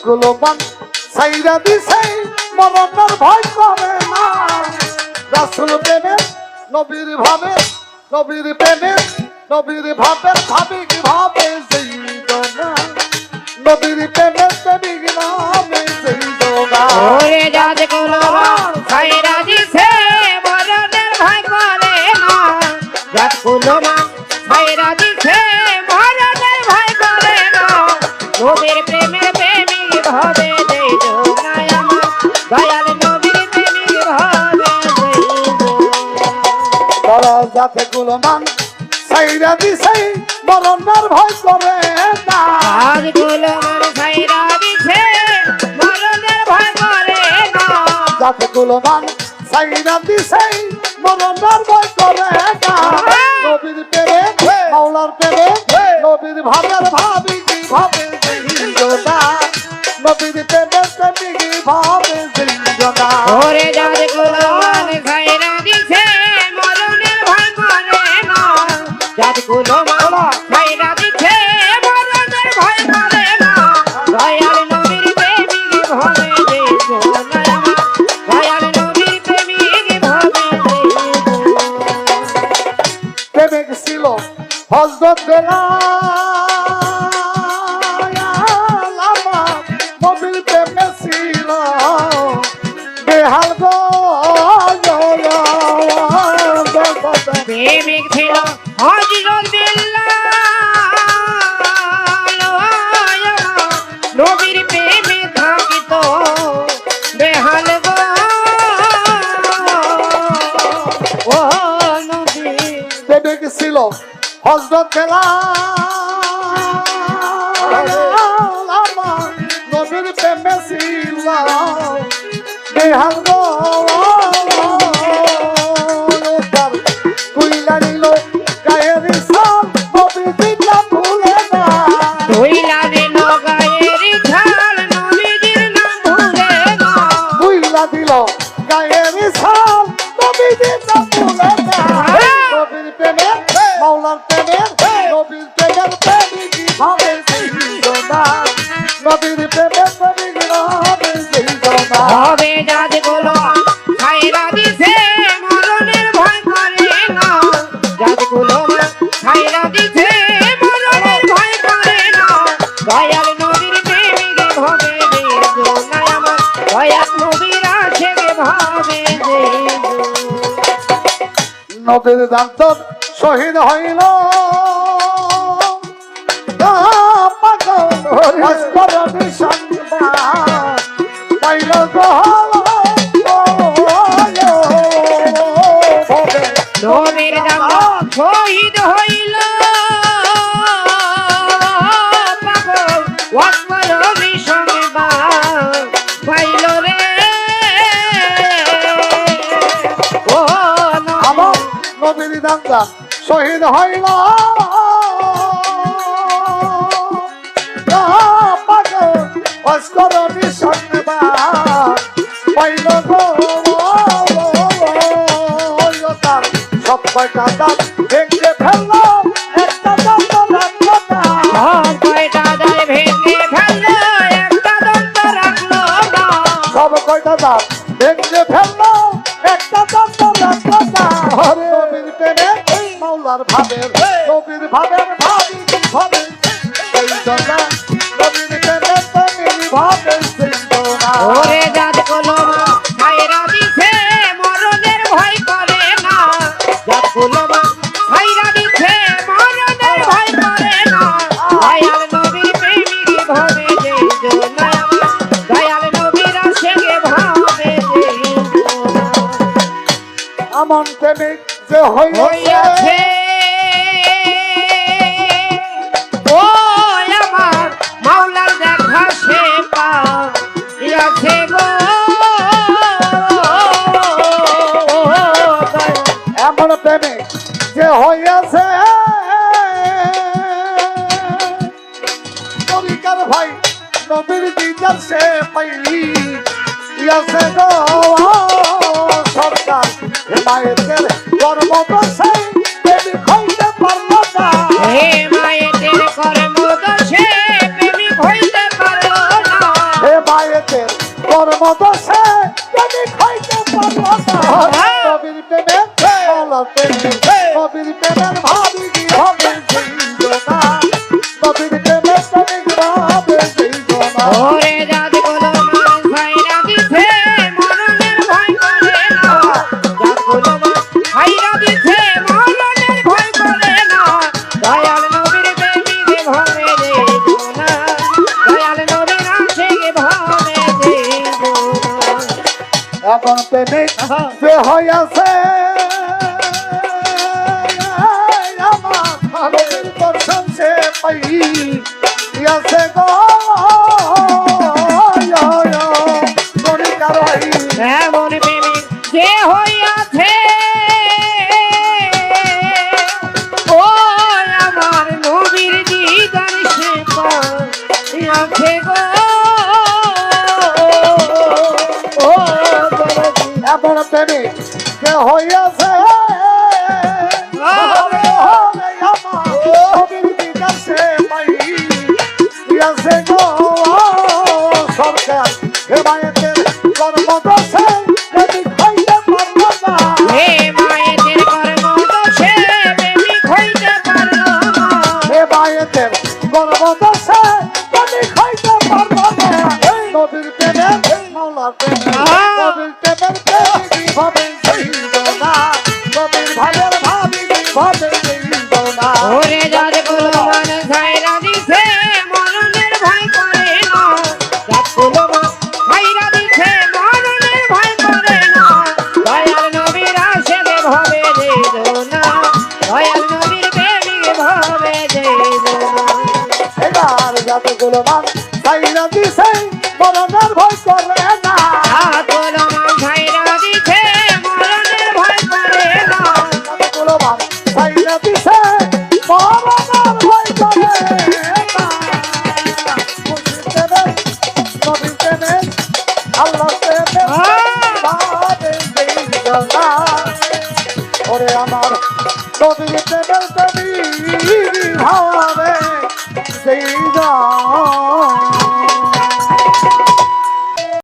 কুলমান সাইরা দিছে মরণের ভয় করে না রাসূল প্রেমে নবীর ভাবে নবীর প্রেমে নবীর ভাবে ভাবি কি ভাবে জীবনা নবীর প্রেমে প্রেমিক নামে জীবনা ওরে জাত কুলমান সাইরা দিছে মরণের ভয় করে না জাত কুলমান সাইরা দিছে মরণের ভয় করে না নবীর প্রেমে প্রেমিক ভাবে জীবনা আমার দয়াল নবীর প্রেমিক ভাবে জীবনা তারা জাতে কুলমান সাইরা দিছে মরণের ভয় করে না আজ কুলমান সাইরা দিছে মরণের ভয় করে না জাতে কুলমান সাইরা দিছে মরণের ভয় করে না নবীর প্রেমে মাওলার প্রেমে নবীর ভাবের ভাবি কি ভাবে জীবনা নবীর প্রেমে প্রেমিক ভাবে জীবনা ওরে জাত কুলমান সাইরা দিছে মরণের ভয় করে না জাত কুলমান সাইরা দিছে মরণের ভয় করে না দয়াল নবীর প্রেমিক ভাবে জীবনা দয়াল নবীর প্রেমিক ভাবে জীবনা প্রেমিক ছিল হযরত নবীর প্রেমে ছিল বেহাল গো প্রেমিক ছিল হযরত বিল্লাহ নবীর প্রেমে থাকিত বেহাল গো ও নবী প্রেমিক ছিল হযরত নবীর প্রেমে ছিল বেহাল গো কুইলা নিল গায়ের সব নবী দিলা ভুলে না ধুইলা দিল গায়ের ঝাল নবীজির নাম ভুলে না কুইলা দিল গায়ের সব নবী দিলা ভুলে না নবীর প্রেমে মাওলার প্রেমে নবীর প্রেমের প্রেমিক ভাবে জীবনা নবীর প্রেমের প্রেমিক ভাবে জীবনা হবে জাত কুলমান সাইরা দিছে মরণের ভয় করে না জাত কুলমান সাইরা দিছে মরণের ভয় করে না দয়াল নবীর প্রেমিক ভাবে জীবনা আমার দয়াল নবীর আশেক ভাবে জীবনা নবীর দান্ত শহীদ হইল পাগল সংবাদ পাইল নবীর দাম শহীদ হইল পাগল ওয়াসমারবি সংবাদ পাইল রে ও আমার নবীর দান্ত শহীদ হইল পাগল ভাস্করণী সংবাদ পাইল গো সব কয়টা দাঁত ভেঙে ফেললো একটা দাঁত রাখলো না কয়টা দায় ভেঙে ফেললো একটা দন্ত রাখলো না সব কয়টা দাঁত ভেঙে ফেললো একটা দাঁত রাখলো না নবীর প্রেমে মাওলার ভাবের নবীর ভাবের ভাবি কি ভাবে সেই জনা নবীর প্রেমে প্রেমিক ভাবে সেই জনা ওরে জাত কুলমান সাইরা দিছে মরণের ভয় করে না জাত কুলমান সাইরা দিছে মরণের ভয় করে না দয়াল নবীর প্রেমিক ভাবে জীবনা দয়াল নবীর আশেক ভাবে জীবনা আমন প্রেমিক যে হইয়াছে ও আমার মাওলার দেখা সে পাইয়াছে গো এমন প্রেমিক যে হইয়াছে তরিকার ভাই নবীর দিদার সে পাইলি ইয়াছে গো সরকার মায়ের কর্ম বসে প্রেমিক হইতে পারলো না হে মায়ের কর্ম দোষে প্রেমিক হইতে পারলো না এমন প্রেমিক যে হইয়াছে আমার নবীর দর্শন সে পাইয়াছে গো গণিকার হই এমন প্রেমিক যে হইয়াছে ও আমার নবীর দিদার সে পাইয়াছে গো ও দরদি এমন প্রেমিক যে হইয়াছে সরকার হেমায়তের কর্মদশে যদি খাইতে পারবো না হে মায়েদের কর্মদোষে প্রেমিক হইতে পারলো না হেমায়তের কর্মদশে যদি খাইতে পারবো না নবীর প্রেমের মাওলার প্রেমের নবীর প্রেমের প্রেমিক হবে জৈব না নবীর ভাবের ভাবি হবে জৈব না ওরে যাদগুলো মান ছাইরা দিছে মরণের ভয় করে না যাদগুলো মান ছাইরা দিছে মরণের ভয় করে না দয়াল নবীর আশেক ভাবে দেব না দয়াল নবীর প্রেমিক ভাবে দেব না এবার যতগুলো মান চাইনা দিছে মরণের ভয় করে না যাদগুলো মান ছাইরা দিছে মরণের ভয় করে না যতগুলো মান চাইনা দিছে মরণের ভয় করে না নবীর প্রেমে আল্লাহ প্রেমে ভাবে জৈব না ওরে আমার নবীর প্রেমের প্রেমী ভাবে জৈব